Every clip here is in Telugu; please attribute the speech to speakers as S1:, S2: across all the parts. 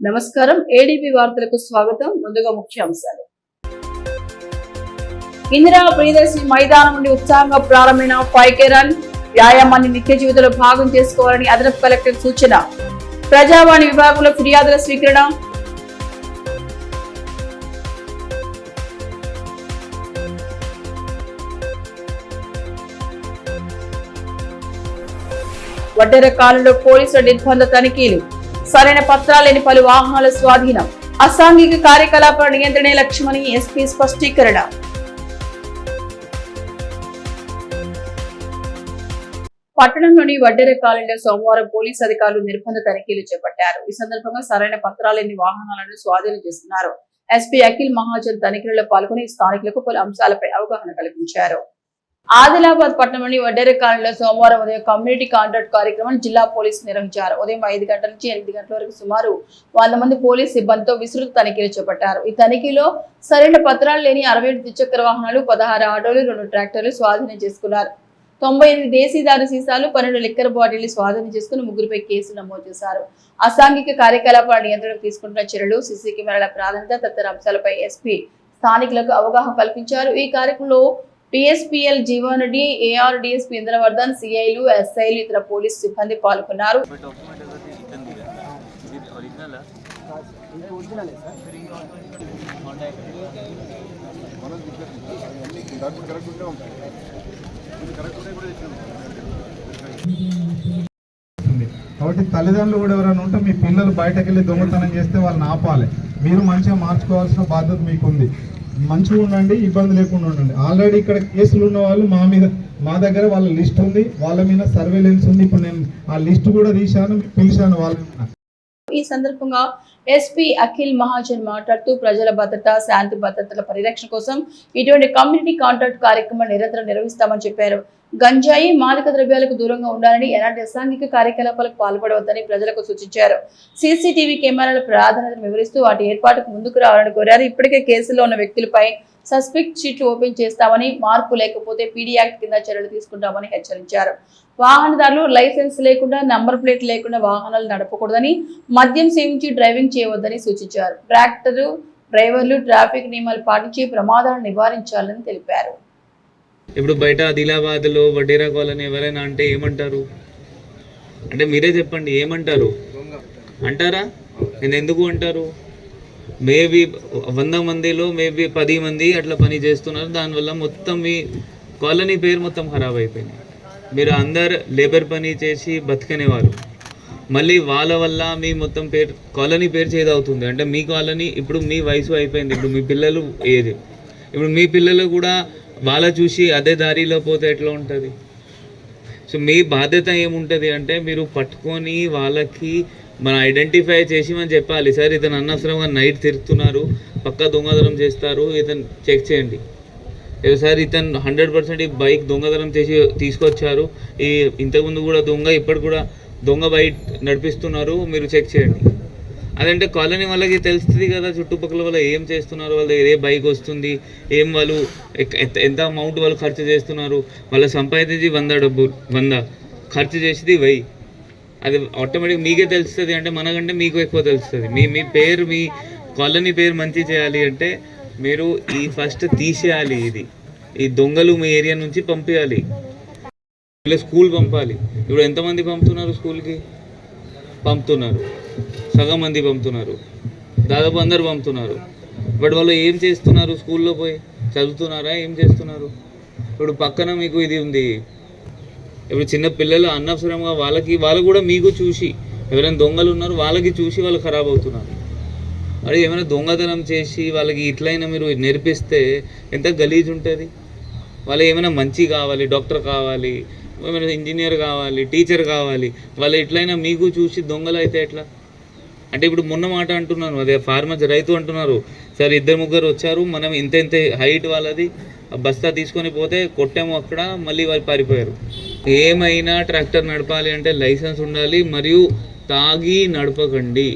S1: నమస్కారం ఏడీపీ వార్తలకు స్వాగతం. ముందుగా ముఖ్యాంశాలు. ఇందిరా ప్రియదర్శిని మైదానం నుండి ఉత్సాహంగా ప్రారంభమైన 5K రన్ వ్యాయామాన్ని నిత్య జీవితంలో భాగం చేసుకోవాలని అదనపు కలెక్టర్ సూచన. ప్రజావాణి విభాగంలో ఫిర్యాదుల స్వీకరణ. వడ్డెర కాలంలో పోలీసుల నిర్బంధ తనిఖీలు. సరైన పత్రాలు లేని పలు వాహనాల స్వాధీనం. అసాంఘిక కార్యకలాపాల నియంత్రణే లక్ష్యమని ఎస్పీ స్పష్టీకరణ. పట్టణంలోని వడ్డెర కాలనీలో సోమవారం పోలీసు అధికారులు నిర్బంధ తనిఖీలు చేపట్టారు. ఈ సందర్భంగా సరైన పత్రాలు లేని వాహనాలను స్వాధీనం చేస్తున్నారు. ఎస్పీ అఖిల్ మహాజన్ తనిఖీలలో పాల్గొని స్థానికులకు పలు అంశాలపై అవగాహన కల్పించారు. ఆదిలాబాద్ పట్టణంలోని వడ్డెర కాలనీలో సోమవారం ఉదయం కమ్యూనిటీ కాంట్రాక్ట్ కార్యక్రమం జిల్లా పోలీసులు నిర్వహించారు. ఉదయం 5 గంటల నుంచి 8 గంటల వరకు సుమారు 100 మంది పోలీసు సిబ్బందితో విస్తృత తనిఖీలు చేపట్టారు. ఈ తనిఖీలో సరైన పత్రాలు లేని 67 ద్విచక్ర వాహనాలు, 16 ఆటోలు, 2 ట్రాక్టర్లు స్వాధీనం చేసుకున్నారు. 98 దేశీదారు సీసాలు, 12 లిక్కర్ బాటిళ్లు స్వాధీనం చేసుకుని 3గురిపై కేసు నమోదు చేశారు. అసాంఘిక కార్యకలాపాల నియంత్రణకు తీసుకుంటున్న చర్యలు, సీసీ కెమెరాల ప్రాధాన్యత తదితర అంశాలపై ఎస్పీ స్థానికులకు అవగాహన కల్పించారు. ఈ కార్యక్రమంలో టీఎస్పీఎల్ జీవన్ రెడ్డి, ఏఆర్ డీఎస్పీ ఇంద్రవర్ధన్, సిఐలు, ఎస్ఐలు, ఇతర పోలీసు సిబ్బంది పాల్గొన్నారు.
S2: కాబట్టి తల్లిదండ్రులు కూడా ఎవరైనా ఉంటే మీ పిల్లలు బయటకు వెళ్ళి దొంగతనం చేస్తే వాళ్ళని ఆపాలి. మీరు మంచిగా మార్చుకోవాల్సిన బాధ్యత మీకుంది. మంచిగా ఉండండి, ఇబ్బంది లేకుండా ఉండండి. ఆల్రెడీ ఇక్కడ కేసులు ఉన్న వాళ్ళు మా దగ్గర వాళ్ళ లిస్ట్ ఉంది, వాళ్ళ మీద సర్వేలెన్స్ ఉంది. ఇప్పుడు నేను ఆ లిస్ట్ కూడా తీశాను, పిలిచాను వాళ్ళని.
S1: ఈ సందర్భంగా ఎస్పీ అఖిల్ మహాజన్ మాట్లాడుతూ ప్రజల భద్రత, శాంతి భద్రతల పరిరక్షణ కోసం ఇటువంటి కమ్యూనిటీ కాంట్రాక్ట్ కార్యక్రమం నిరంతరం నిర్వహిస్తామని చెప్పారు. గంజాయి, మాదక ద్రవ్యాలకు దూరంగా ఉండాలని, ఎలాంటి అసాంఘిక కార్యకలాపాలకు పాల్పడవద్దని ప్రజలకు సూచించారు. సీసీటీవీ కెమెరాల ప్రాధాన్యతను వివరిస్తూ వాటి ఏర్పాటుకు ముందుకు రావాలని కోరారు. ఇప్పటికే కేసులో ఉన్న వ్యక్తులపై సస్పెక్ట్ షీట్లు ఓపెన్ చేస్తామని, మార్పు లేకపోతే పీడీ యాక్ట్ కింద చర్యలు తీసుకుంటామని హెచ్చరించారు. వాహనదారులు లైసెన్స్ లేకుండా, నంబర్ ప్లేట్ లేకుండా వాహనాలు నడపకూడదని, మద్యం సేవించి డ్రైవింగ్ చేయవద్దని సూచించారు. ట్రాక్టరు డ్రైవర్లు ట్రాఫిక్ నియమాలు పాటించి ప్రమాదాలను నివారించాలని తెలిపారు.
S3: ఇప్పుడు బయట ఆదిలాబాద్లో వడ్డేరా కాలనీ ఎవరైనా అంటే ఏమంటారు? అంటే మీరే చెప్పండి, ఏమంటారు అంటారా? నేను ఎందుకు అంటారు? మేబీ 100 మందిలో మేబీ 10 మంది అట్లా పని చేస్తున్నారు. దానివల్ల మొత్తం మీ కాలనీ పేరు మొత్తం ఖరాబ్ అయిపోయింది. మీరు అందరు లేబర్ పని చేసి బతికనేవారు, మళ్ళీ వాళ్ళ వల్ల మీ మొత్తం పేరు, కాలనీ పేరు చేదవుతుంది. అంటే మీ కాలనీ ఇప్పుడు మీ వయసు అయిపోయింది. ఇప్పుడు మీ పిల్లలు ఏది, ఇప్పుడు మీ పిల్లలు కూడా వాళ్ళ చూసి అదే దారిలో పోతే ఎట్లా ఉంటుంది? సో మీ బాధ్యత ఏముంటుంది అంటే మీరు పట్టుకొని వాళ్ళకి మనం ఐడెంటిఫై చేసి మనం చెప్పాలి, సార్ ఇతను అనవసరంగా నైట్ తిరుగుతున్నారు, పక్కా దొంగతనం చేస్తారు, ఇతను చెక్ చేయండి. సార్ ఇతను 100% ఈ బైక్ దొంగతనం చేసి తీసుకొచ్చారు, ఈ ఇంతకుముందు కూడా దొంగ, ఇప్పుడు కూడా దొంగ బైక్ నడిపిస్తున్నారు, మీరు చెక్ చేయండి. అదంటే కాలనీ వాళ్ళకి తెలుస్తుంది కదా, చుట్టుపక్కల వాళ్ళు ఏం చేస్తున్నారు, వాళ్ళ దగ్గర ఏ బైక్ వస్తుంది, ఏం వాళ్ళు ఎంత అమౌంట్ వాళ్ళు ఖర్చు చేస్తున్నారు. వాళ్ళ సంపాదించి 100 ఖర్చు చేసేది 1000. అది ఆటోమేటిక్ మీకే తెలుస్తుంది. అంటే మనకంటే మీకు ఎక్కువ తెలుస్తుంది. మీ పేరు, మీ కాలనీ పేరు మంచి చేయాలి అంటే మీరు ఈ ఫస్ట్ తీసేయాలి. ఈ దొంగలు మీ ఏరియా నుంచి పంపించాలి, ఇలా స్కూల్ పంపాలి. ఇప్పుడు ఎంతమంది పంపుతున్నారు స్కూల్కి? పంపుతున్నారు, సగం మంది పంపుతున్నారు, దాదాపు అందరు పంపుతున్నారు. బట్ వాళ్ళు ఏం చేస్తున్నారు? స్కూల్లో పోయి చదువుతున్నారా? ఏం చేస్తున్నారు? ఇప్పుడు పక్కన మీకు ఇది ఉంది, ఇప్పుడు చిన్న పిల్లలు అనవసరంగా వాళ్ళు కూడా మీకు చూసి, ఎవరైనా దొంగలు ఉన్నారు వాళ్ళకి చూసి వాళ్ళు ఖరాబ్ అవుతున్నారు. అది ఏమైనా దొంగతనం చేసి వాళ్ళకి ఇట్లయినా మీరు నేర్పిస్తే ఎంత గలీజ్ ఉంటుంది. వాళ్ళు ఏమైనా మంచి కావాలి, డాక్టర్ కావాలి, ఏమైనా ఇంజనీర్ కావాలి, టీచర్ కావాలి, వాళ్ళు ఎట్లయినా మీకు చూసి దొంగలు అయితే ఎట్లా? అంటే ఇప్పుడు మొన్న మాట అంటున్నాను, అదే ఫార్మర్స్ రైతు అంటున్నారు, సార్ 2-3 వచ్చారు, మనం ఇంత హైట్ వాళ్ళది, బస్తా తీసుకొని పోతే కొట్టాము అక్కడ, మళ్ళీ వాళ్ళు పారిపోయారు. ఏమైనా ట్రాక్టర్ నడపాలి అంటే లైసెన్స్ ఉండాలి, మరియు తాగి నడపకండి.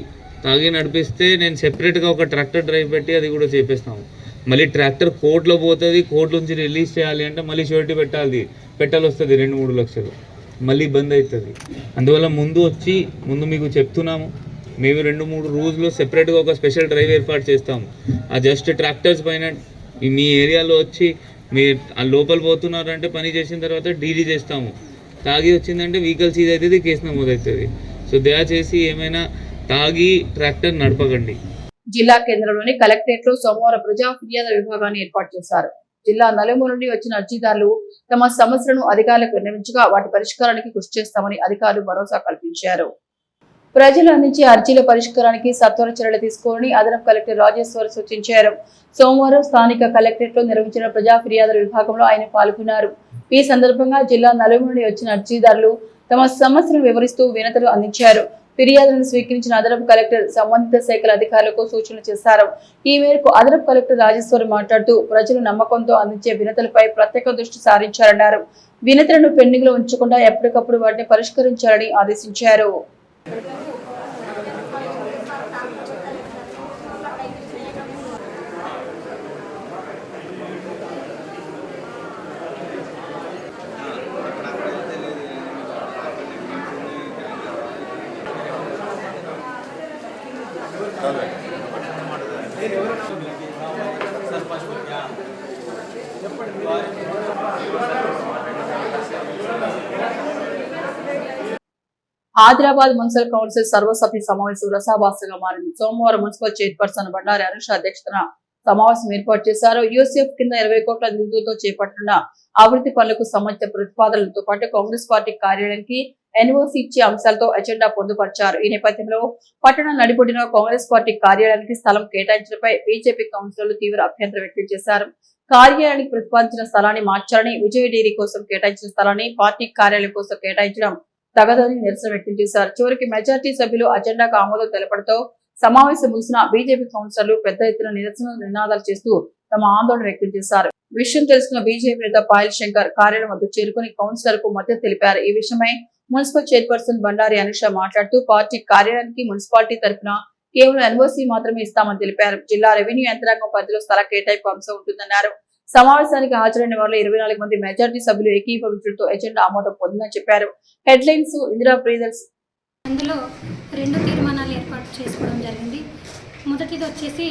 S3: తాగి నడిపిస్తే నేను సెపరేట్గా ఒక ట్రాక్టర్ డ్రైవ్ పెట్టి అది కూడా చేపిస్తాము. మళ్ళీ ట్రాక్టర్ కోర్టులో పోతుంది, కోర్టు నుంచి రిలీజ్ చేయాలి అంటే మళ్ళీ షూరిటీ పెట్టాలి వస్తుంది 2-3 లక్షలు, మళ్ళీ బంద్ అవుతుంది. అందువల్ల ముందు మీకు చెప్తున్నాము, మేము 2-3 రోజుల్లో సెపరేట్గా ఒక స్పెషల్ డ్రైవ్ ఏర్పాటు చేస్తాము. ఆ జస్ట్ ట్రాక్టర్స్ పైన మీ ఏరియాలో వచ్చి మీరు ఆ లోపల పోతున్నారంటే పని చేసిన తర్వాత డీడీ చేస్తాము. తాగి వచ్చిందంటే వెహికల్ సీజ్ అవుతుంది, కేసు నమోదవుతుంది. సో దయచేసి ఏమైనా తాగి ట్రాక్టర్ నడపకండి.
S1: జిల్లా కేంద్రంలోని కలెక్టరేట్ లో సోమవారం ప్రజా ఫిర్యాదుల విభాగాన్ని ఏర్పాటు చేశారు. జిల్లా నలుమూల నుండి వచ్చిన అర్జీదారులు తమ సమస్యలను అధికారులకు విన్నవించగా వాటి పరిష్కారానికి కృషి చేస్తామని అధికారులు భరోసా కల్పించారు. ప్రజలు అందించే అర్జీల పరిష్కారానికి సత్వర చర్యలు తీసుకోవాలని అదనపు కలెక్టర్ రాజేశ్వర్ సూచించారు. సోమవారం స్థానిక కలెక్టరేట్ లో నిర్వహించిన ప్రజా ఫిర్యాదుల విభాగంలో ఆయన పాల్గొన్నారు. ఈ సందర్భంగా జిల్లా నలుమూల నుండి వచ్చిన అర్జీదారులు తమ సమస్యలను వివరిస్తూ వినతులు అందించారు. ఫిర్యాదులను స్వీకరించిన అదనపు కలెక్టర్ సంబంధిత శాఖల అధికారులకు సూచనలు చేశారు. ఈ మేరకు అదనపు కలెక్టర్ రాజేశ్వర్ మాట్లాడుతూ ప్రజలు నమ్మకంతో అందించే వినతులపై ప్రత్యేక దృష్టి సారించారన్నారు. వినతులను పెండింగ్ లో ఉంచకుండా ఎప్పటికప్పుడు వాటిని పరిష్కరించాలని ఆదేశించారు. ఆదిలాబాద్ మున్సిపల్ కౌన్సిల్ సర్వసభ్య సమావేశం రసాభాసగా మారింది. సోమవారం మున్సిపల్ చైర్పర్సన్ బండారి అనుష అధ్యక్షతన సమావేశం ఏర్పాటు చేశారు. యూసీఎఫ్ కింద 20 కోట్ల నిధులతో చేపట్టిన అభివృద్ధి పనులకు సంబంధించిన ప్రతిపాదనలతో పాటు కాంగ్రెస్ పార్టీ కార్యాలయానికి ఎన్ఓసీ ఇచ్చే అంశాలతో ఎజెండా పొందుపరిచారు. ఈ నేపథ్యంలో పట్టణం నడిబొడ్డిన కాంగ్రెస్ పార్టీ కార్యాలయానికి స్థలం కేటాయించడంపై బీజేపీ కౌన్సిలర్లు తీవ్ర అభ్యంతరం వ్యక్తం చేశారు. కార్యాలయానికి ప్రతిపాదించిన స్థలాన్ని మార్చాలని, విజయ డైరీ కోసం కేటాయించిన స్థలాన్ని పార్టీ కార్యాలయం కోసం కేటాయించడం తగదని నిరసన వ్యక్తం చేశారు. చివరికి మెజార్టీ సభ్యులు అజెండాకు ఆమోదం తెలపడంతో సమావేశం ముగిసిన బీజేపీ కౌన్సిలర్లు పెద్ద ఎత్తున నిరసన నినాదాలు చేస్తూ తమ ఆందోళన వ్యక్తం చేశారు. విషయం తెలుసుకున్న బీజేపీ నేత పాయల్ శంకర్ కార్యాలయం వద్ద చేరుకుని కౌన్సిలర్ కు మద్దతు తెలిపారు. ఈ విషయమై మున్సిపల్ చైర్పర్సన్ బండారి అనుష మాట్లాడుతూ పార్టీ కార్యాలయానికి మున్సిపాలిటీ తరఫున కేవలం ఎన్ఓసీ మాత్రమే ఇస్తామని తెలిపారు. జిల్లా రెవెన్యూ యంత్రాంగం పరిధిలో స్థల కేటాయింపు అంశం ఉంటుందన్నారు. సమావేశానికి హాజరైన వారిలో 24 మంది మెజార్టీ సభ్యులు ఏకీభవించడంతో ఎజెండా ఆమోదం పొందిందని చెప్పారు. హెడ్లైన్స్ ఇందిరా ప్రియదర్శి
S4: అందులో 2 తీర్మానాలు ఏర్పాటు చేసుకోవడం జరిగింది. మొదటిది వచ్చేసి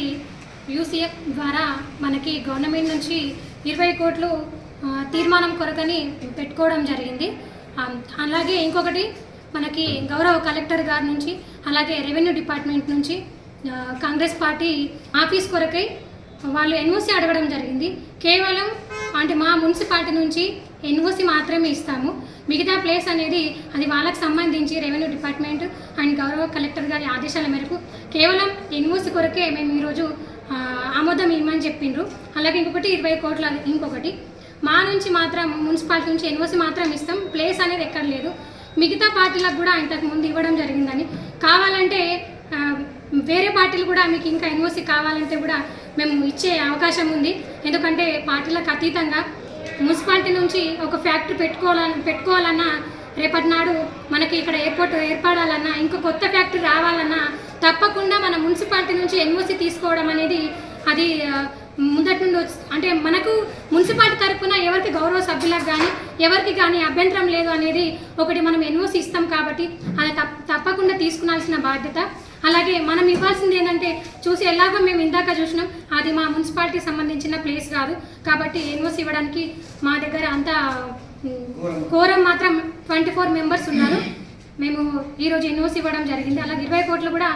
S4: యూసీఎఫ్ ద్వారా మనకి గవర్నమెంట్ నుంచి 20 కోట్లు తీర్మానం కొరకని పెట్టుకోవడం జరిగింది. అలాగే ఇంకొకటి మనకి గౌరవ కలెక్టర్ గారి నుంచి అలాగే రెవెన్యూ డిపార్ట్మెంట్ నుంచి కాంగ్రెస్ పార్టీ ఆఫీస్ కొరకై వాళ్ళు ఎన్ఓసి అడగడం జరిగింది. కేవలం అంటే మా మున్సిపాలిటీ నుంచి ఎన్ఓసి మాత్రమే ఇస్తాము, మిగతా ప్లేస్ అనేది అది వాళ్ళకి సంబంధించి రెవెన్యూ డిపార్ట్మెంట్ అండ్ గౌరవ కలెక్టర్ గారి ఆదేశాల మేరకు కేవలం ఎన్ఓసి కొరకే మేము ఈరోజు ఆమోదం ఇవ్వమని చెప్పిండ్రు. అలాగే ఇంకొకటి 20 కోట్ల ఇంకొకటి మా నుంచి మాత్రం మున్సిపాలిటీ నుంచి ఎన్ఓసి మాత్రం ఇస్తాం, ప్లేస్ అనేది ఎక్కడ లేదు. మిగతా పార్టీలకు కూడా ఇంతకు ముందు ఇవ్వడం జరిగిందని, కావాలంటే వేరే పార్టీలు కూడా మీకు ఇంకా ఎన్ఓసి కావాలంటే కూడా మేము ఇచ్చే అవకాశం ఉంది. ఎందుకంటే పార్టీలకు అతీతంగా మున్సిపాలిటీ నుంచి ఒక ఫ్యాక్టరీ పెట్టుకోవాలన్నా రేపటి నాడు మనకి ఇక్కడ ఎయిర్పోర్ట్ ఏర్పడాలన్నా ఇంకో కొత్త ఫ్యాక్టరీ రావాలన్నా తప్పకుండా మన మున్సిపాలిటీ నుంచి ఎన్ఓసి తీసుకోవడం అనేది అది ముందటి నుండి అంటే మనకు మున్సిపాలిటీ తరఫున ఎవరికి గౌరవ సభ్యులకు కానీ ఎవరికి కానీ అభ్యంతరం లేదు అనేది ఒకటి మనం ఎన్ఓసి ఇస్తాం కాబట్టి అది తప్పకుండా తీసుకునాల్సిన బాధ్యత. అలాగే మనం ఇవ్వాల్సింది ఏంటంటే చూసి ఎలాగో మేము ఇందాక చూసినాం అది మా మున్సిపాలిటీ సంబంధించిన ప్లేస్ కాదు కాబట్టి ఎన్ఓసి ఇవ్వడానికి మా దగ్గర అంతా కోరం మాత్రం 24 మెంబర్స్ ఉన్నారు. మేము ఈరోజు ఎన్ఓసి ఇవ్వడం జరిగింది. అలాగే 20 కోట్లు కూడా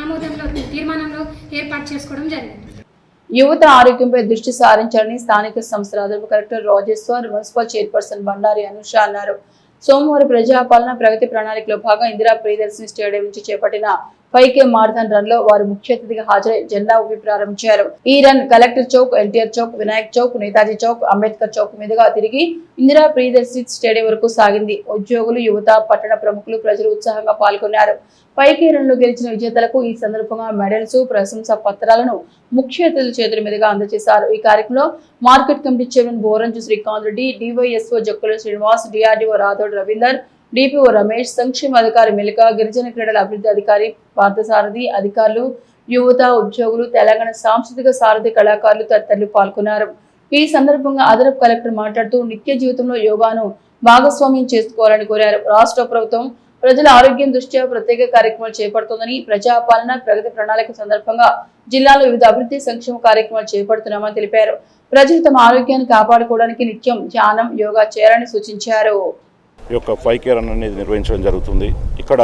S4: ఆమోదంలో తీర్మానంలో ఏర్పాటు చేసుకోవడం జరిగింది.
S1: యువత ఆరోగ్యంపై దృష్టి సారించాలని స్థానిక సంస్థల అదనపు collector Rajeshwar, municipal chairperson Bandari Anusha అన్నారు. సోమవారం ప్రజాపాలన ప్రగతి ప్రణాళికలో భాగంగా ఇందిరా ప్రియదర్శిని స్టేడియం నుంచి చేపట్టిన 5K మారథాన్ రన్ లో వారు ముఖ్య అతిథిగా హాజరై జెండా ఊపి ప్రారంభించారు. ఈ రన్ కలెక్టర్ చౌక్, ఎన్టీఆర్ చౌక్, వినాయక్ చౌక్, నేతాజీ చౌక్, అంబేద్కర్ చౌక్ మీదుగా తిరిగి ఇందిరా ప్రియదర్శిని స్టేడియం వరకు సాగింది. ఉద్యోగులు, యువత, పట్టణ ప్రముఖులు, ప్రజలు ఉత్సాహంగా పాల్గొన్నారు. 5K రన్ లో గెలిచిన విజేతలకు ఈ సందర్భంగా మెడల్స్, ప్రశంసా పత్రాలను ముఖ్య అతిథుల చేతుల మీదుగా అందజేశారు. ఈ కార్యక్రమంలో market committee chairman Boranju Srikanth Reddy, DYSO Jakkula Srinivas, DRDO Rathod Ravinder, DPO Ramesh, సంక్షేమ అధికారి మెలిక, గిరిజన క్రీడల అభివృద్ధి అధికారి పార్థసారథి, అధికారులు, యువత, ఉద్యోగులు, తెలంగాణ సాంస్కృతిక సారథి కళాకారులు తదితరులు పాల్గొన్నారు. ఈ సందర్భంగా అదనపు కలెక్టర్ మాట్లాడుతూ నిత్య జీవితంలో యోగాను భాగస్వామ్యం చేసుకోవాలని కోరారు. రాష్ట్ర ప్రభుత్వం ప్రజల ఆరోగ్యం దృష్ట్యా ప్రత్యేక కార్యక్రమాలు చేపడుతోందని, ప్రజాపాలన ప్రగతి ప్రణాళిక సందర్భంగా జిల్లాలో వివిధ అభివృద్ధి సంక్షేమ కార్యక్రమాలు చేపడుతున్నామని తెలిపారు. ప్రజలు తమ ఆరోగ్యాన్ని కాపాడుకోవడానికి నిత్యం ధ్యానం, యోగా చేయాలని సూచించారు.
S5: ఈ యొక్క 5K రన్ అనేది నిర్వహించడం జరుగుతుంది. ఇక్కడ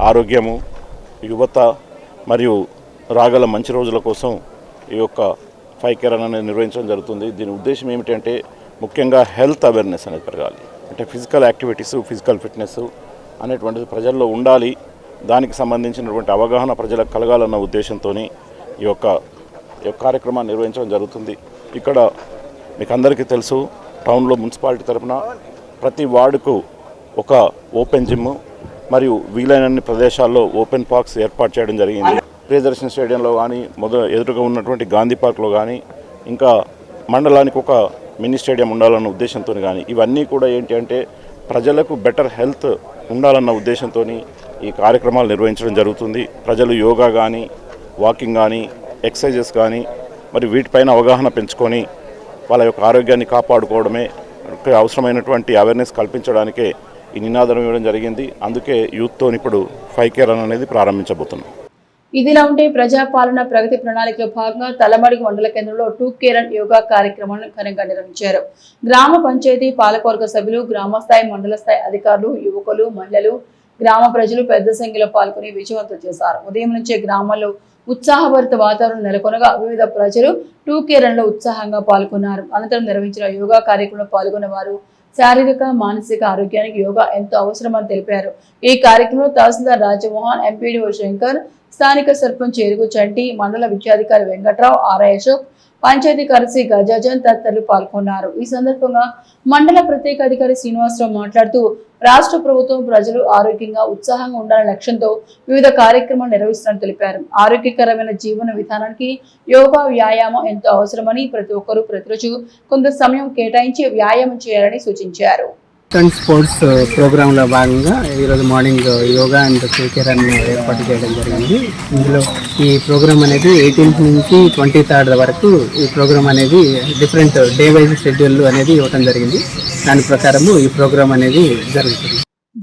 S5: ఆరోగ్యము, యువత మరియు రాగల మంచి రోజుల కోసం ఈ యొక్క 5K రన్ అనేది నిర్వహించడం జరుగుతుంది. దీని ఉద్దేశం ఏమిటంటే ముఖ్యంగా హెల్త్ అవేర్నెస్ అనేది పెరగాలి. అంటే ఫిజికల్ యాక్టివిటీస్, ఫిజికల్ ఫిట్నెస్ అనేటువంటిది ప్రజల్లో ఉండాలి. దానికి సంబంధించినటువంటి అవగాహన ప్రజలకు కలగాలన్న ఉద్దేశంతో ఈ యొక్క కార్యక్రమాన్ని నిర్వహించడం జరుగుతుంది. ఇక్కడ మీకు అందరికీ తెలుసు, టౌన్లో మున్సిపాలిటీ తరఫున ప్రతి వార్డుకు ఒక ఓపెన్ జిమ్ మరియు వీలైనన్ని ప్రదేశాల్లో ఓపెన్ పార్క్స్ ఏర్పాటు చేయడం జరిగింది. ప్రియదర్శన్ స్టేడియంలో కానీ, ఎదురుగా ఉన్నటువంటి గాంధీ పార్క్లో కానీ, ఇంకా మండలానికి ఒక మినీ స్టేడియం ఉండాలన్న ఉద్దేశంతో కానీ, ఇవన్నీ కూడా ఏంటి అంటే ప్రజలకు బెటర్ హెల్త్ ఉండాలన్న ఉద్దేశంతో ఈ కార్యక్రమాలు నిర్వహించడం జరుగుతుంది. ప్రజలు యోగా కానీ, వాకింగ్ కానీ, ఎక్సర్సైజెస్ కానీ మరి వీటిపైన అవగాహన పెంచుకొని వాళ్ళ యొక్క ఆరోగ్యాన్ని కాపాడుకోవడమే అవసరమైనటువంటి అవేర్నెస్ కల్పించడానికే ఈ నినాదం ఇవ్వడం జరిగింది. అందుకే యూత్తో ఇప్పుడు 5K రన్ అనేది ప్రారంభించబోతున్నాం.
S1: ఇదిలా ఉంటే ప్రజాపాలన ప్రగతి ప్రణాళికలో భాగంగా తలమడుగు మండల కేంద్రంలో 2K రన్ యోగా కార్యక్రమాన్ని ఘనంగా నిర్వహించారు. గ్రామ పంచాయతీ పాలకవర్గ సభ్యులు, గ్రామ స్థాయి, మండల స్థాయి అధికారులు, యువకులు, మహిళలు, గ్రామ ప్రజలు పెద్ద సంఖ్యలో పాల్గొని విజయవంతం చేశారు. ఉదయం నుంచే గ్రామాల్లో ఉత్సాహభరిత వాతావరణం నెలకొనగా వివిధ ప్రజలు 2K రన్ లో ఉత్సాహంగా పాల్గొన్నారు. అనంతరం నిర్వహించిన యోగా కార్యక్రమంలో పాల్గొన్న వారు శారీరక, మానసిక ఆరోగ్యానికి యోగా ఎంతో అవసరమని తెలిపారు. ఈ కార్యక్రమంలో తహసీల్దార్ రాజమోహన్, ఎంపీడీఓ శంకర్, స్థానిక సర్పంచ్ ఎరుగు చంటి, మండల విద్యాధికారి వెంకట్రావు, ఆర్ఐ అశోక్, పంచాయతీ కార్యదర్శి గజాజన్ తదితరులు పాల్గొన్నారు. ఈ సందర్భంగా మండల ప్రత్యేక అధికారి శ్రీనివాసరావు మాట్లాడుతూ, రాష్ట్ర ప్రభుత్వం ప్రజలు ఆరోగ్యంగా, ఉత్సాహంగా ఉండాలనే లక్ష్యంతో వివిధ కార్యక్రమాలు నిర్వహిస్తున్నట్టు తెలిపారు. ఆరోగ్యకరమైన జీవన విధానానికి యోగా, వ్యాయామం ఎంతో అవసరమని ప్రతి ఒక్కరూ ప్రతిరోజు కొంత సమయం కేటాయించి వ్యాయామం చేయాలని సూచించారు.
S6: స్పోర్ట్స్ ప్రోగ్రాంలో భాగంగా ఈరోజు morning yoga and 2K run ఏర్పాటు చేయడం జరిగింది. ఇందులో ఈ ప్రోగ్రామ్ అనేది 18th నుంచి 23rd వరకు ఈ ప్రోగ్రామ్ అనేది డిఫరెంట్ డే వైజ్ షెడ్యూల్ అనేది ఇవ్వడం జరిగింది. దాని ప్రకారము ఈ ప్రోగ్రామ్ అనేది జరుగుతుంది.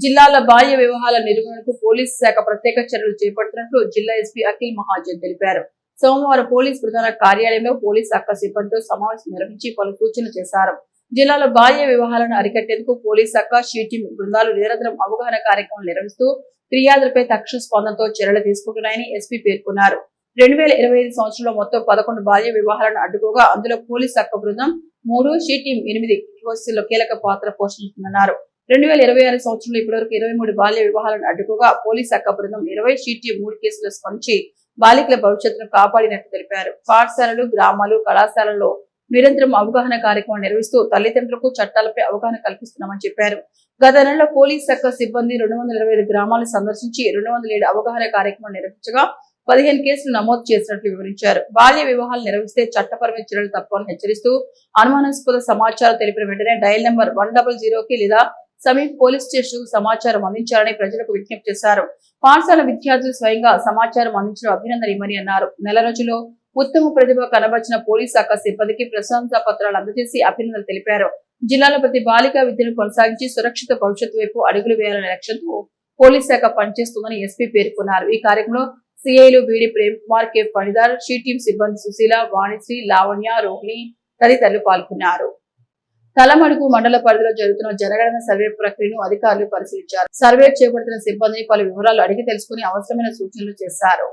S1: జిల్లాల బాల్య వివాహాల నిర్వహణకు పోలీసు శాఖ ప్రత్యేక చర్యలు చేపడుతున్నట్లు జిల్లా ఎస్పీ అఖిల్ మహాజన్ తెలిపారు. సోమవారం పోలీస్ ప్రధాన కార్యాలయంలో పోలీసు శాఖ సిబ్బందితో సమావేశం నిర్వహించి పలు సూచనలు చేశారు. జిల్లాలో బాల్య వివాహాలను అరికట్టేందుకు పోలీస్ శాఖ, షీ టీం బృందాలు నిరంతరం అవగాహన కార్యక్రమాలు నిర్వహిస్తూ ఫిర్యాదులపై తక్షణ స్పందనతో చర్యలు తీసుకుంటున్నాయని ఎస్పీ పేర్కొన్నారు. 2025 సంవత్సరంలో మొత్తం 11 బాల్య వివాహాలను అడ్డుకోగా అందులో పోలీస్ శాఖ బృందం 3, షీ టీం 8 కేసుల్లో కీలక పాత్ర పోషించిందన్నారు. 2026 సంవత్సరంలో ఇప్పటివరకు 23 బాల్య వివాహాలను అడ్డుకోగా పోలీస్ శాఖ బృందం 20, షీ టీం 3 కేసులు స్పందించి బాలికల భవిష్యత్తును కాపాడినట్టు తెలిపారు. పాఠశాలలు, గ్రామాలు, కళాశాలల్లో నిరంతరం అవగాహన కార్యక్రమం నిర్వహిస్తూ తల్లిదండ్రులకు చట్టాలపై అవగాహన కల్పిస్తున్నామని చెప్పారు. గత నెలలో పోలీస్ శాఖ సిబ్బంది 225 గ్రామాలను సందర్శించి 207 అవగాహన కార్యక్రమం నిర్వహించగా 15 కేసులు నమోదు చేసినట్లు వివరించారు. బాల్య వివాహాలు నిర్వహిస్తే చట్టపరమైన చర్యలు తప్పని హెచ్చరిస్తూ అనుమానాస్పద సమాచారం తెలిపిన వెంటనే డయల్ నెంబర్ 100కి లేదా సమీప పోలీస్ స్టేషన్ కు సమాచారం అందించాలని ప్రజలకు విజ్ఞప్తి చేశారు. పాఠశాల విద్యార్థులు స్వయంగా సమాచారం అందించడం అభినందనీయమని అన్నారు. నెల రోజుల్లో ఉత్తమ ప్రతిభ కనబర్చిన పోలీస్ శాఖ సిబ్బందికి ప్రశంసా పత్రాలు అందజేసి అభినందనలు తెలిపారు. జిల్లాలో ప్రతి బాలికా విద్యను కొనసాగించి సురక్షిత భవిష్యత్తు వైపు అడుగులు వేయాలనే లక్ష్యంతో పోలీస్ శాఖ పనిచేస్తుందని ఎస్పీ పేర్కొన్నారు. ఈ కార్యక్రమంలో సిఐలు బీడి Prem Kumar, K Phanidar, she team సిబ్బంది సుశీల, వాణిశ్రీ, లావణ్య, రోహిణి తదితరులు పాల్గొన్నారు. తలమడుగు మండల పరిధిలో జరుగుతున్న జనగణన సర్వే ప్రక్రియను అధికారులు పరిశీలించారు. సర్వే చేపడుతున్న సిబ్బందిని పలు వివరాలు అడిగి తెలుసుకుని అవసరమైన సూచనలు చేశారు.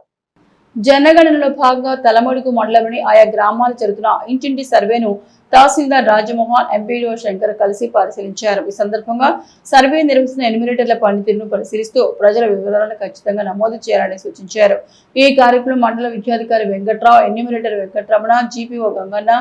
S1: జనగణనలో భాగంగా తలమడుగు మండలంలోని ఆయా గ్రామాలు జరుగుతున్న ఇంటింటి సర్వేను తహసీల్దార్ రాజమోహన్, ఎంపీడీఓ శంకర్ కలిసి పరిశీలించారు. ఈ సందర్భంగా సర్వే నిర్వహిస్తున్న ఎన్యూమరేటర్ల పనితీరును పరిశీలిస్తూ ప్రజల వివరాలను ఖచ్చితంగా నమోదు చేయాలని సూచించారు. ఈ కార్యక్రమంలో మండల విద్యాధికారి వెంకట్రావు, ఎన్యూమరేటర్ వెంకటరమణ, జీపీఓ గంగన్న,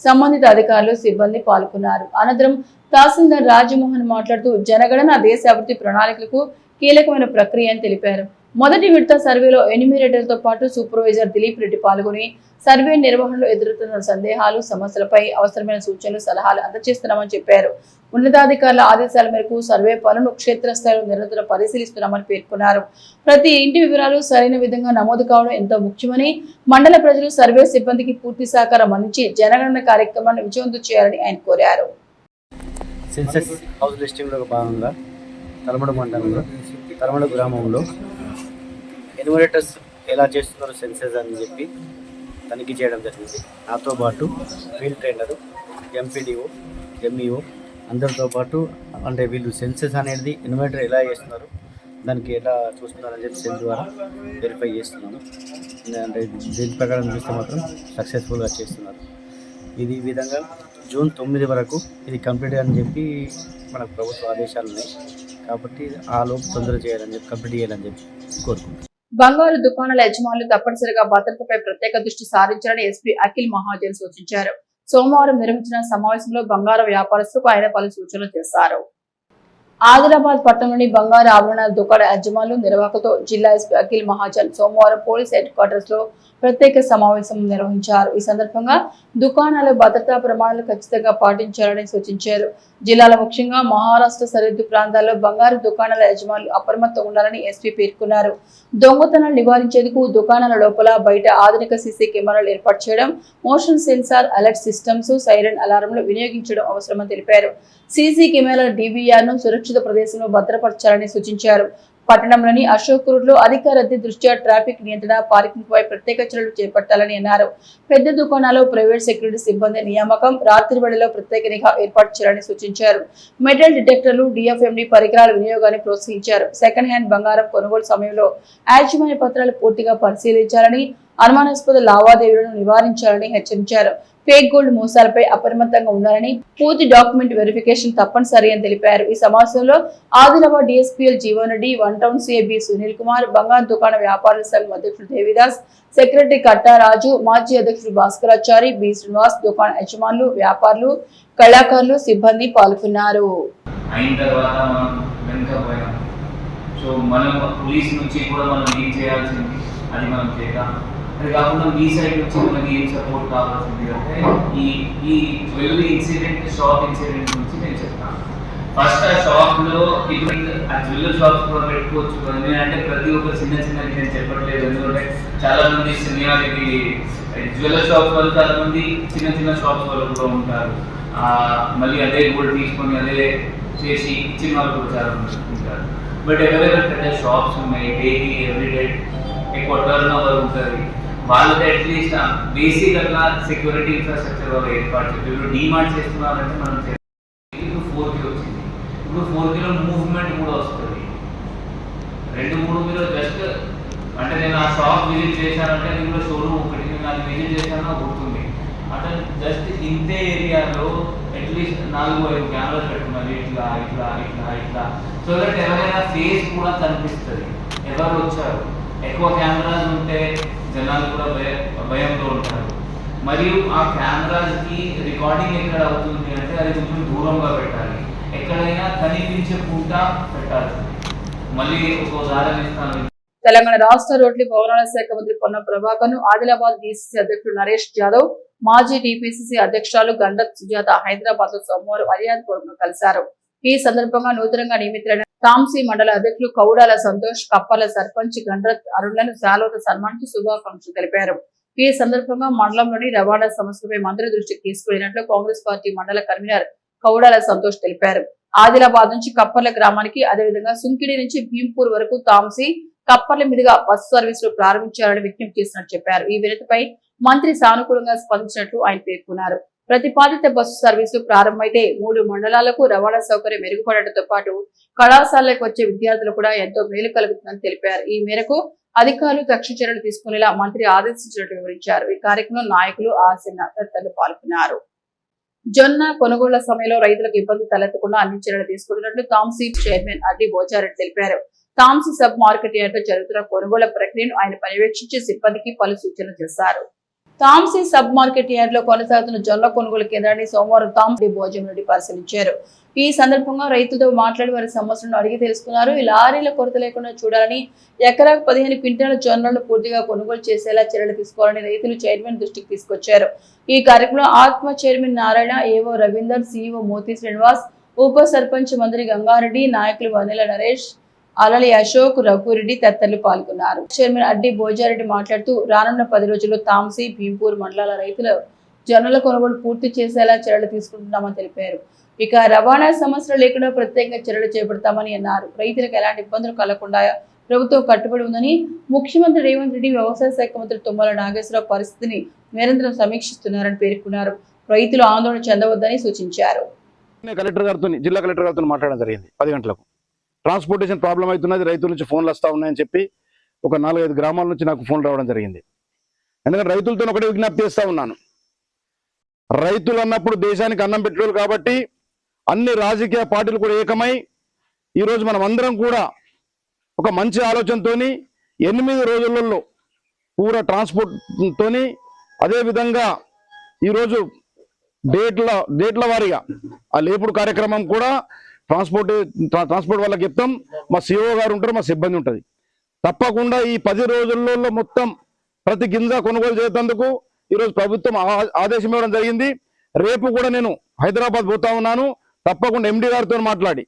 S1: సంబంధిత అధికారులు, సిబ్బంది పాల్గొన్నారు. అనంతరం తహసీల్దార్ రాజమోహన్ మాట్లాడుతూ జనగణన దేశ అభివృద్ధి ప్రణాళికలకు కీలకమైన ప్రక్రియ అని తెలిపారు. మొదటి విడత సర్వేలో ఎన్యూమరేటర్తో పాటు సూపర్వైజర్ దిలీప్ రెడ్డి పాల్గొని సర్వే నిర్వహణలో ఎదురవుతున్న సందేహాలు, సమస్యలపై అవసరమైన సూచనలు, సలహాలు అందజేస్తున్నామని చెప్పారు. ఉన్నతాధికారుల ఆదేశాల మేరకు సర్వే పనులు క్షేత్రస్థాయిలో నిరంతరం పరిశీలిస్తున్నామని పేర్కొన్నారు. ప్రతి ఇంటి వివరాలు సరైన విధంగా నమోదు కావడం ఎంతో ముఖ్యమని, మండల ప్రజలు సర్వే సిబ్బందికి పూర్తి సహకారం అందించి జనగణన కార్యక్రమాన్ని విజయవంతం చేయాలని ఆయన కోరారు.
S6: సెన్సస్ హౌస్ లిస్టింగ్లో భాగంగా తలమడుగు మండలంలో
S7: తరమల గ్రామంలో ఎన్యూమరేటర్స్ ఎలా చేస్తున్నారో సెన్సెస్ అని చెప్పి తనిఖీ చేయడం జరిగింది. నాతో పాటు ఫీల్డ్ ట్రైనరు, ఎంపీడీఓ, ఎంఈఓ అందరితో పాటు అంటే వీళ్ళు సెన్సెస్ అనేది ఎన్యూమరేటర్ ఎలా చేస్తున్నారు, దానికి ఎలా చూస్తున్నారని చెప్పి సెల్ ద్వారా వెరిఫై చేస్తున్నాము. అంటే దీని ప్రకారం చూస్తే మాత్రం సక్సెస్ఫుల్గా చేస్తున్నారు. ఇది ఈ విధంగా జూన్ 9 వరకు ఇది కంప్లీట్ అని చెప్పి మనకు ప్రభుత్వ ఆదేశాలు ఉన్నాయి. కాబట్టి ఆ లోపు తొందర చేయాలని చెప్పి కంప్లీట్ చేయాలని చెప్పి కోరుకుంటున్నాం.
S1: బంగారు దుకాణాల యజమానులు తప్పనిసరిగా భద్రతపై ప్రత్యేక దృష్టి సారించాలని ఎస్పీ అఖిల్ మహాజన్ సూచించారు. సోమవారం నిర్వహించిన సమావేశంలో బంగారు వ్యాపారస్తులకు ఆయన పలు సూచనలు చేశారు. ఆదిలాబాద్ పట్టణంలోని బంగారు ఆభరణాల దుకాణ యజమానులు నిర్వాహకులతో జిల్లా ఎస్పీ అఖిల్ మహాజన్ సోమవారం పోలీస్ హెడ్ క్వార్టర్స్ లో ప్రత్యేక సమావేశం నిర్వహించారు. ఈ సందర్భంగా దుకాణాల భద్రతా ప్రమాణాలు ఖచ్చితంగా పాటించాలని సూచించారు. జిల్లాలో ముఖ్యంగా మహారాష్ట్ర సరిహద్దు ప్రాంతాల్లో బంగారు దుకాణాల యజమానులు అప్రమత్తంగా ఉండాలని ఎస్పీ పేర్కొన్నారు. దొంగతనాలు నివారించేందుకు దుకాణాల లోపల బయట ఆధునిక సీసీ కెమెరాలు ఏర్పాటు చేయడం, motion sensor alert systems, siren అలారంలు వినియోగించడం అవసరమని తెలిపారు. సీసీ కెమెరాల డీవీఆర్ ను సురక్షిత ప్రదేశంలో భద్రపరచాలని సూచించారు. పట్టణంలోని అశోక్ రోడ్ లో అధిక రద్దీ దృష్ట్యా ట్రాఫిక్ నియంత్రణ, పార్కింగ్ పై ప్రత్యేక చర్యలు చేపట్టాలని అన్నారు. పెద్ద దుకాణాల్లో ప్రైవేట్ సెక్యూరిటీ సిబ్బంది నియామకం, రాత్రి వేళలో ప్రత్యేక నిఘా ఏర్పాటు చేయాలని సూచించారు. మెటల్ డిటెక్టర్లు, డిఎఫ్ఎండి పరికరాల వినియోగాన్ని ప్రోత్సహించారు. సెకండ్ హ్యాండ్ బంగారం కొనుగోలు సమయంలో యాజమాన్య పత్రాలు పూర్తిగా పరిశీలించాలని, అనుమానాస్పద లావాదేవీలను నివారించాలని హెచ్చరించారు. ఫేక్ గోల్డ్ మోసాలపై అప్రమత్తంగా ఉండాలని, పూర్తి డాక్యుమెంట్ వెరిఫికేషన్ తప్పనిసరి అని తెలిపారు. ఈ సమావేశంలో ఆదిలాబాద్ డిఎస్పీఎల్ జీవన్ రెడ్డి, వన్ టౌన్ సిఐబి సునీల్ కుమార్, బంగారు దుకాణ వ్యాపారుల సంఘం అధ్యక్షుడు దేవిదాస్, సెక్రటరీ కట్టారాజు, మాజీ అధ్యక్షుడు భాస్కరాచారి, బి శ్రీనివాస్, దుకాణ యజమానులు, వ్యాపారులు, కళాకారులు, సిబ్బంది పాల్గొన్నారు.
S3: అది కాకుండా మీ సైడ్ నుంచి మనకి ఏం సపోర్ట్ కావాల్సింది అంటే ఈ జ్యువెలరీ ఇన్సిడెంట్, షాప్ ఇన్సిడెంట్ నుంచి నేను చెప్తాను. ఫస్ట్ ఆ షాప్ లో ఇప్పుడు ఆ జ్యువెలరీ షాప్స్ కూడా పెట్టుకోవచ్చు. అంటే ప్రతి ఒక్క చిన్న నేను చెప్పట్లేదు, ఎందుకంటే చాలా మంది సినిమాకి జ్యువెలరీ షాప్స్ వాళ్ళు చాలా మంది చిన్న షాప్స్ వాళ్ళు కూడా ఉంటారు. మళ్ళీ అదే గోల్డ్ తీసుకొని అదే చేసి ఇచ్చిన వాళ్ళు కూడా చాలా మంది ఉంటారు. బట్ ఎవరైనా పెద్ద షాప్స్ ఉన్నాయి, డైలీ ఎవ్రీడే ఎక్కువ టర్న్ ఓవర్ ఉంటుంది, వాళ్ళకి అట్లీస్ట్ బేసిక్ అట్లా సెక్యూరిటీ ఇన్ఫ్రాస్ట్రక్చర్ వాళ్ళు ఏర్పాటు చేస్తారు. ఇప్పుడు డిమాండ్ చేస్తున్నారంటే మనం 4K వచ్చింది, ఇప్పుడు 4Kలో మూవ్మెంట్ కూడా వస్తుంది. 2-3 మీరు జస్ట్ అంటే నేను ఆ షాప్ విజిట్ చేశానంటే అది కూడా షోరూమ్ ఒకటి నేను అది విజిట్ చేశానో గుర్తుంది. అంటే జస్ట్ ఇంతే ఏరియాలో అట్లీస్ట్ 4-5 కెమెరాలు పెట్టుకున్నారు, ఇట్లా ఇట్లా ఇట్లా ఇట్లా, సో దట్ ఎవరైనా ఫేస్ కూడా కనిపిస్తుంది ఎవరు వచ్చారు. ఎక్కువ కెమెరాస్ ఉంటే జనాలు కూడా భయంతో ఉంటారు. మరియు ఆ కెమెరాస్కి రికార్డింగ్ ఎక్కడ అవుతుంది అంటే అది కొంచెం దూరంగా పెట్టాలి, ఎక్కడైనా కనిపించకుండా పెట్టాలి. మళ్ళీ ఒక ఉదాహరణ ఇస్తాను.
S1: తెలంగాణ రాష్ట్ర రోడ్లు భవనాల శాఖ మంత్రి పొన్నం ప్రభాకర్ ను ఆదిలాబాద్ డీసీసీ అధ్యక్షుడు నరేష్ యాదవ్, మాజీ టీపీసీసీ అధ్యక్షురాలు గండత్ సుజాత హైదరాబాద్ లో సోమవారం మర్యాదపూర్వకంగా కలిశారు. ఈ సందర్భంగా నూతనంగా నియమితులైన తాంసీ మండల అధ్యక్షులు కౌడాల సంతోష్, కప్పల సర్పంచ్ గండ్రత్ అరుణ్లను శాలువతో సన్మానించి శుభాకాంక్షలు తెలిపారు. ఈ సందర్భంగా మండలంలోని రవాణా సమస్యలపై మంత్రి దృష్టికి తీసుకెళ్లినట్లు కాంగ్రెస్ పార్టీ మండల కన్వీనర్ కౌడాల సంతోష్ తెలిపారు. ఆదిలాబాద్ నుంచి కప్పర్ల గ్రామానికి, అదేవిధంగా సుంకిడి నుంచి భీంపూర్ వరకు తాంసీ, కప్పర్ల మీదుగా బస్సు సర్వీసులు ప్రారంభించాలని విజ్ఞప్తి చేసినట్టు చెప్పారు. ఈ వినతిపై మంత్రి సానుకూలంగా స్పందించినట్లు ఆయన పేర్కొన్నారు. ప్రతిపాదిత బస్సు సర్వీసులు ప్రారంభమైతే 3 మండలాలకు రవాణా సౌకర్యం మెరుగుపడటంతో పాటు కళాశాలకు వచ్చే విద్యార్థులు కూడా ఎంతో మేలు కలుగుతుందని తెలిపారు. ఈ మేరకు అధికారులు తక్షణ చర్యలు తీసుకునేలా మంత్రి ఆదేశించినట్లు వివరించారు. ఈ కార్యక్రమంలో నాయకులు, ఆసీన తదితరులు పాల్గొన్నారు. జొన్న కొనుగోళ్ల సమయంలో రైతులకు ఇబ్బంది తలెత్తకుండా అన్ని చర్యలు తీసుకుంటున్నట్లు తాంసీ చైర్మన్ అడ్డి బోచారెడ్డి తెలిపారు. తాంసీ సబ్ మార్కెట్ యార్డ్ లో జరుగుతున్న కొనుగోళ్ల ప్రక్రియను ఆయన పర్యవేక్షించి సిబ్బందికి పలు సూచనలు చేశారు. తాంసీ సబ్ మార్కెట్ యార్డ్ లో కొనసాగుతున్న జొన్న కొనుగోలు కేంద్రాన్ని సోమవారం తాంసీ భోజనం పరిశీలించారు. ఈ సందర్భంగా రైతులతో మాట్లాడి వారి సమస్యలను అడిగి తెలుసుకున్నారు. ఈ లారీల కొరత లేకుండా చూడాలని, ఎకరాకు 15 క్వింటాల జొన్నలను పూర్తిగా కొనుగోలు చేసేలా చర్యలు తీసుకోవాలని రైతులు చైర్మన్ దృష్టికి తీసుకొచ్చారు. ఈ కార్యక్రమంలో ఆత్మ చైర్మన్ నారాయణ, ఏవో రవీందర్, సిఇఓ మోతి శ్రీనివాస్, ఉప సర్పంచ్ మంత్రి గంగారెడ్డి, నాయకులు వనెల నరేష్, అలలి అశోక్, రఘురెడ్డి తదితరులు పాల్గొన్నారు. చైర్మన్ అడ్డి భోజారెడ్డి మాట్లాడుతూ రానున్న 10 రోజుల్లో తాంసీ, భీంపూర్ మండలాల రైతులు జొన్నల కొనుగోలు పూర్తి చేసేలా చర్యలు తీసుకుంటున్నామని తెలిపారు. ఇక రవాణా సమస్యలు లేకుండా ప్రత్యేకంగా చర్యలు చేపడతామని అన్నారు. రైతులకు ఎలాంటి ఇబ్బందులు కలగకుండా ప్రభుత్వం కట్టుబడి ఉందని ముఖ్యమంత్రి రేవంత్ రెడ్డి, వ్యవసాయ శాఖ మంత్రి తుమ్మల నాగేశ్వరరావు పరిస్థితిని నిరంతరం సమీక్షిస్తున్నారని పేర్కొన్నారు. రైతులు ఆందోళన చెందవద్దని సూచించారు.
S8: జిల్లా కలెక్టర్ గారితో మాట్లాడడం జరిగింది 10 గంటలకు. ట్రాన్స్పోర్టేషన్ ప్రాబ్లం అవుతున్నది, రైతుల నుంచి ఫోన్లు వస్తూ ఉన్నాయని చెప్పి ఒక 4-5 గ్రామాల నుంచి నాకు ఫోన్ రావడం జరిగింది. ఎందుకంటే రైతులతో ఒకటే విజ్ఞప్తి చేస్తూ ఉన్నాను, రైతులు అన్నప్పుడు దేశానికి అన్నం పెట్టేవాళ్ళు కాబట్టి అన్ని రాజకీయ పార్టీలు కూడా ఏకమై ఈరోజు మనం అందరం కూడా ఒక మంచి ఆలోచనతోని 8 రోజులలో పూరా ట్రాన్స్పోర్ట్తోని, అదేవిధంగా ఈరోజు డేట్ల వారీగా ఆ లేపుడు కార్యక్రమం కూడా ట్రాన్స్పోర్ట్ వాళ్ళకి చెప్తాం. మా సిఓ గారు ఉంటారు, మా సిబ్బంది ఉంటుంది. తప్పకుండా ఈ 10 రోజులలో మొత్తం ప్రతి గింజ కొనుగోలు చేసేందుకు ఈరోజు ప్రభుత్వం ఆదేశం ఇవ్వడం జరిగింది. రేపు కూడా నేను హైదరాబాద్ పోతా ఉన్నాను. తప్పకుండా ఎండి గారితో మాట్లాడి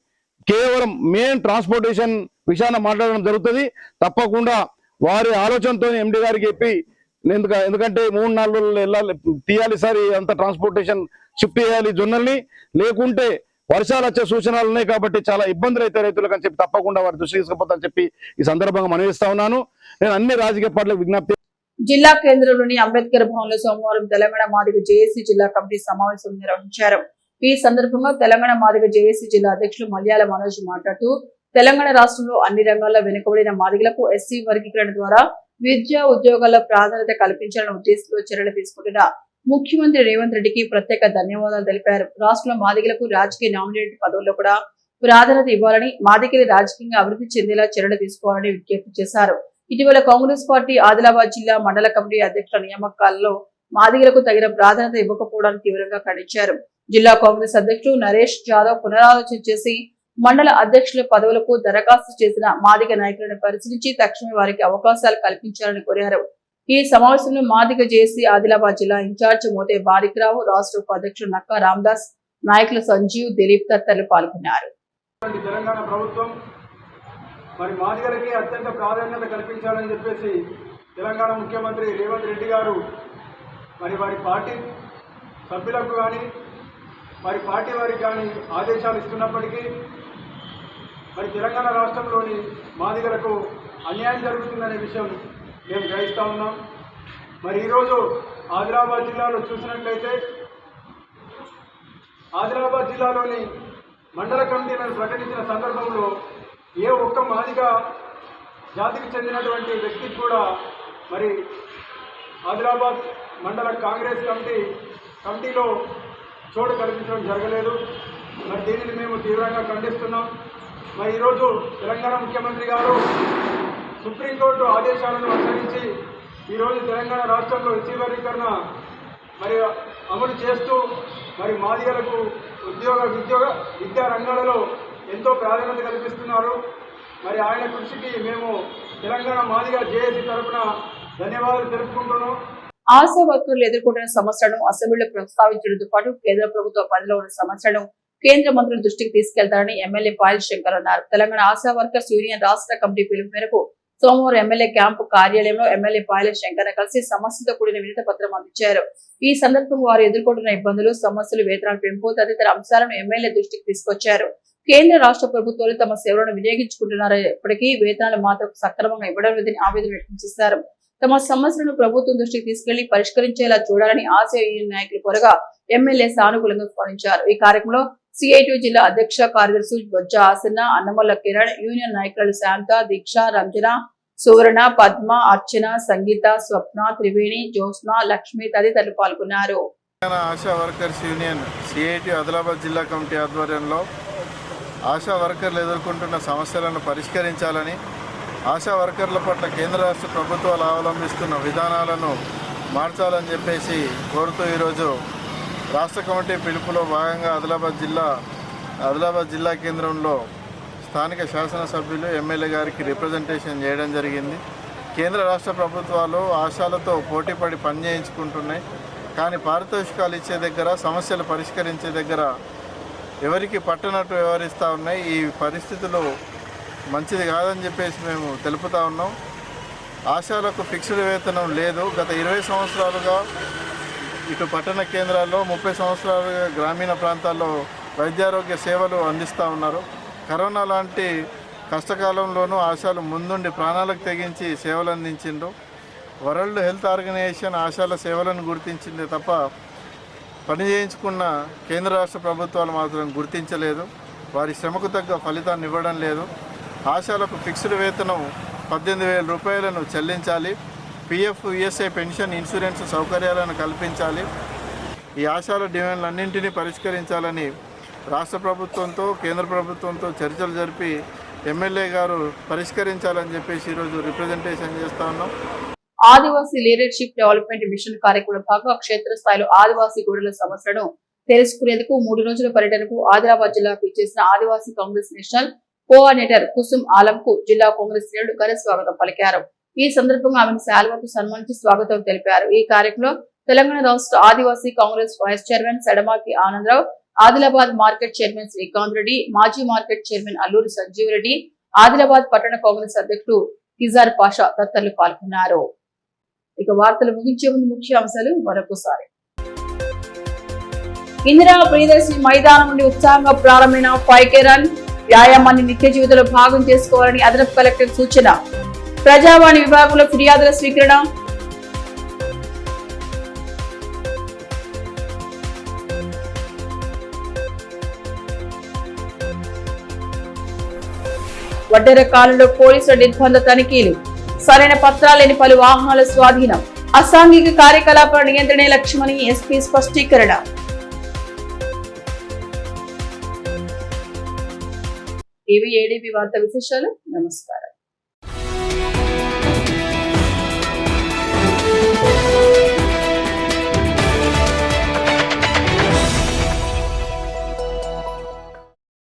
S8: కేవలం మెయిన్ ట్రాన్స్పోర్టేషన్ విషయాన్ని మాట్లాడడం జరుగుతుంది. తప్పకుండా వారి ఆలోచనతో ఎండి గారికి చెప్పి, ఎందుకంటే 3-4 రోజులు వెళ్ళాలి, తీయాలి సార్ అంత ట్రాన్స్పోర్టేషన్ షిఫ్ట్ చేయాలి జొన్నల్ని, లేకుంటే వర్షాలు వచ్చే సూచనలు ఉన్నాయి కాబట్టి చాలా ఇబ్బందులు అయితే రైతులకు అని చెప్పి తప్పకుండా వారి దృష్టి తీసుకుపోతామని చెప్పి ఈ సందర్భంగా మనవిస్తా ఉన్నాను. నేను అన్ని రాజకీయ పార్టీలకు విజ్ఞప్తి.
S1: జిల్లా కేంద్రంలోని అంబేద్కర్ భవన్ లో సోమవారం తెలంగాణ మాదిగ జేఏసీ జిల్లా కమిటీ సమావేశం నిర్వహించారు. ఈ సందర్భంగా తెలంగాణ మాదిగ జేఏసీ జిల్లా అధ్యక్షులు మల్యాల మనోజ్ మాట్లాడుతూ, తెలంగాణ రాష్ట్రంలో అన్ని రంగాల్లో వెనుకబడిన మాదిగలకు ఎస్సీ వర్గీకరణ ద్వారా విద్యా ఉద్యోగాల్లో ప్రాధాన్యత కల్పించాలనే ఉద్దేశంతో చర్యలు తీసుకుంటున్న ముఖ్యమంత్రి రేవంత్ రెడ్డికి ప్రత్యేక ధన్యవాదాలు తెలిపారు. రాష్ట్రంలో మాదిగలకు రాజకీయ నామినేటెడ్ పదవుల్లో కూడా ప్రాధాన్యత ఇవ్వాలని, మాదిగలు రాజకీయంగా అభివృద్ధి చెందేలా చర్యలు తీసుకోవాలని విజ్ఞప్తి చేశారు. ఇటీవల కాంగ్రెస్ పార్టీ ఆదిలాబాద్ జిల్లా మండల కమిటీ అధ్యక్షుల నియామకాలలో మాదిగలకు తగిన ప్రాధాన్యత ఇవ్వకపోవడానికి తీవ్రంగా ఖండించారు. జిల్లా కాంగ్రెస్ అధ్యక్షుడు నరేష్ జాదవ్ పునరాలోచన చేసి మండల అధ్యక్షుల పదవులకు దరఖాస్తు చేసిన మాదిగ నాయకులను పరిశీలించి తక్షణమే వారికి అవకాశాలు కల్పించాలని కోరారు. ఈ సమావేశంలో మాదిగ జేఏసీ ఆదిలాబాద్ జిల్లా ఇన్ఛార్జ్ మోతే బారిక్రావు, రాష్ట్ర ఉపాధ్యక్షుడు నక్కా రామదాస్, నాయకులు సంజీవ్, దిలీప్ తదితరులు పాల్గొన్నారు.
S2: తెలంగాణ ప్రభుత్వం మరి మాదిగలకి అత్యంత ప్రాధాన్యత కల్పించాలని చెప్పేసి తెలంగాణ ముఖ్యమంత్రి రేవంత్ రెడ్డి గారు మరి వారి పార్టీ సభ్యులకు కానీ వారి పార్టీ వారికి కానీ ఆదేశాలు ఇస్తున్నప్పటికీ మరి తెలంగాణ రాష్ట్రంలోని మాదిగలకు అన్యాయం జరుగుతుందనే విషయం మేము గ్రహిస్తూ ఉన్నాం. మరి ఈరోజు ఆదిలాబాద్ జిల్లాలో చూసినట్లయితే ఆదిలాబాద్ జిల్లాలోని మండల కమిటీలను ప్రకటించిన సందర్భంలో ఏ ఒక్క మాదిగ జాతికి చెందినటువంటి వ్యక్తికి కూడా మరి ఆదిలాబాద్ మండల కాంగ్రెస్ కమిటీలో చోటు కల్పించడం జరగలేదు. మరి దీనిని మేము తీవ్రంగా ఖండిస్తున్నాం. మరి ఈరోజు తెలంగాణ ముఖ్యమంత్రి గారు సుప్రీంకోర్టు ఆదేశాలను అనుసరించి ఈరోజు తెలంగాణ రాష్ట్రంలో ఎస్సీ వర్గీకరణ మరి అమలు చేస్తూ మరి మాదిగలకు విద్యా రంగాలలో ఎంతో ప్రాధాన్యత కల్పిస్తున్నారు. మరి ఆయన కృషికి మేము తెలంగాణ మాదిగ జేఏసీ తరఫున ధన్యవాదాలు తెలుపుకుంటున్నాం.
S1: ఆశా వర్కర్లు ఎదుర్కొంటున్న సమస్యలను అసెంబ్లీలో ప్రస్తావించడంతో పాటు కేంద్ర ప్రభుత్వ పనిలో ఉన్న సమస్యలను కేంద్ర మంత్రుల దృష్టికి తీసుకెళ్తారని ఎమ్మెల్యే పాయల్ శంకర్ అన్నారు. తెలంగాణ ఆశా వర్కర్స్ యూనియన్ రాష్ట్ర కమిటీ పిలుపు మేరకు సోమవారం ఎమ్మెల్యే క్యాంపు కార్యాలయంలో ఎమ్మెల్యే పాయల్ శంకర్ కలిసి సమస్యలతో కూడిన వినతి పత్రం అందించారు. ఈ సందర్భంగా వారు ఎదుర్కొంటున్న ఇబ్బందులు, సమస్యలు, వేతనాల పెంపు తదితర అంశాలను ఎమ్మెల్యే దృష్టికి తీసుకొచ్చారు. కేంద్ర రాష్ట్ర ప్రభుత్వాలు తమ సేవలను వినియోగించుకుంటున్నారప్పటికీ వేతనాలు మాత్రం సక్రమంగా ఇవ్వడం లేదని ఆవేదన వ్యక్తం చేశారు. తమ సమస్యలను ప్రభుత్వం దృష్టికి తీసుకెళ్లి పరిష్కరించేలా చూడాలని ఆశయ యూనియన్ నాయకులు కోరగా ఎమ్మెల్యే సానుకూలంగా స్పందించారు. ఈ కార్యక్రమంలో సిఐటి జిల్లా అధ్యక్ష కార్యదర్శి బొజ్జ ఆసన్న, అన్నమల్ల కిరణ్, యూనియన్ నాయకులు శాంత, దీక్ష, రంజన, సువర్ణ, పద్మ, అర్చన, సంగీత, స్వప్న, త్రివేణి, జ్యోత్స్న, లక్ష్మి తదితరులు పాల్గొన్నారు.
S9: ASHA workers union CIT Adilabad జిల్లా కమిటీ ఆధ్వర్యంలో ఆశా వర్కర్లు ఎదుర్కొంటున్న సమస్యలను పరిష్కరించాలని, ఆశా వర్కర్ల పట్ల కేంద్ర రాష్ట్ర ప్రభుత్వాలు అవలంబిస్తున్న విధానాలను మార్చాలని చెప్పేసి కోరుతూ ఈరోజు రాష్ట్ర కమిటీ పిలుపులో భాగంగా ఆదిలాబాద్ జిల్లా కేంద్రంలో స్థానిక శాసనసభ్యులు ఎమ్మెల్యే గారికి రిప్రజెంటేషన్ చేయడం జరిగింది. కేంద్ర రాష్ట్ర ప్రభుత్వాలు ఆశాలతో పోటీపడి పనిచేయించుకుంటున్నాయి. కానీ పారితోషికాలు ఇచ్చే దగ్గర, సమస్యలు పరిష్కరించే దగ్గర ఎవరికి పట్టనట్టు వ్యవహరిస్తూ ఉన్నాయి. ఈ పరిస్థితులు మంచిది కాదని చెప్పేసి మేము తెలుపుతా ఉన్నాం. ఆశాలకు ఫిక్స్డ్ వేతనం లేదు. గత 20 సంవత్సరాలుగా ఇటు పట్టణ కేంద్రాల్లో 30 సంవత్సరాలుగా గ్రామీణ ప్రాంతాల్లో వైద్యారోగ్య సేవలు అందిస్తూ ఉన్నారు. కరోనా లాంటి కష్టకాలంలోనూ ఆశాలు ముందుండి ప్రాణాలకు తెగించి సేవలు అందించిండ్రు. వరల్డ్ హెల్త్ ఆర్గనైజేషన్ ఆశాల సేవలను గుర్తించిందే తప్ప పని చేయించుకున్న కేంద్ర రాష్ట్ర ప్రభుత్వాలు మాత్రం గుర్తించలేదు. వారి శ్రమకు తగ్గ ఫలితాన్ని ఇవ్వడం లేదు. ఆశాలకు ఫిక్స్డ్ వేతనం 18,000 రూపాయలను చెల్లించాలి. పిఎఫ్, ఈఎస్ఐ, పెన్షన్, ఇన్సూరెన్స్ సౌకర్యాలను కల్పించాలి. ఈ ఆశాల డిమాండ్లన్నింటినీ పరిష్కరించాలని రాష్ట్ర ప్రభుత్వంతో కేంద్ర ప్రభుత్వంతో చర్చలు జరిపి ఎమ్మెల్యే గారు పరిష్కరించాలని చెప్పేసి ఈరోజు రిప్రజెంటేషన్ చేస్తా ఉన్నాం.
S1: ఆదివాసీ లీడర్షిప్ డెవలప్మెంట్ మిషన్ కార్యక్రమంలో భాగంగా క్షేత్రస్థాయిలో ఆదివాసీ గూడెల సమస్యలను తెలుసుకునేందుకు 3 రోజుల పర్యటనకు ఆదిలాబాద్ జిల్లాకు ఇచ్చేసిన ఆదివాసీ కాంగ్రెస్ నేషనల్ కోఆర్డినేటర్ కుసుమ్ ఆలంకు జిల్లా కాంగ్రెస్ శ్రేణులు ఘన స్వాగతం పలికారు. ఈ సందర్భంగా ఆమెను శాల్వాతో సన్మానించి స్వాగతం తెలిపారు. ఈ కార్యక్రమంలో తెలంగాణ రాష్ట్ర Adivasi Congress vice chairman Sadamaki Anandarao, Adilabad market chairman Srikanth Reddy, మాజీ మార్కెట్ చైర్మన్ అల్లూరి సంజీవ్ రెడ్డి, ఆదిలాబాద్ పట్టణ కాంగ్రెస్ అధ్యక్షుడు కిజార్ పాషా తదితరులు పాల్గొన్నారు. ఇక వార్తలు ముగించే ముందు ముఖ్య అంశాలు మరొకసారి. ఇందిరా ప్రియదర్శిని మైదానం నుండి ఉత్సాహంగా ప్రారంభమైన 5K రన్ వ్యాయామాన్ని నిత్య జీవితంలో భాగం చేసుకోవాలని అదనపు కలెక్టర్ సూచన. ప్రజావాణి విభాగంలో ఫిర్యాదుల స్వీకరణ. వడ్డెర కాలంలో పోలీసుల నిర్బంధ తనిఖీలు. సరైన పత్రాలు లేని పలు వాహనాల స్వాధీనం. అసాంఘిక కార్యకలాపాల నియంత్రణే లక్ష్యమని ఎస్పీ స్పష్టీకరణ. ఇవి ఏడీపీ వార్త విశేషాలు. నమస్కారం.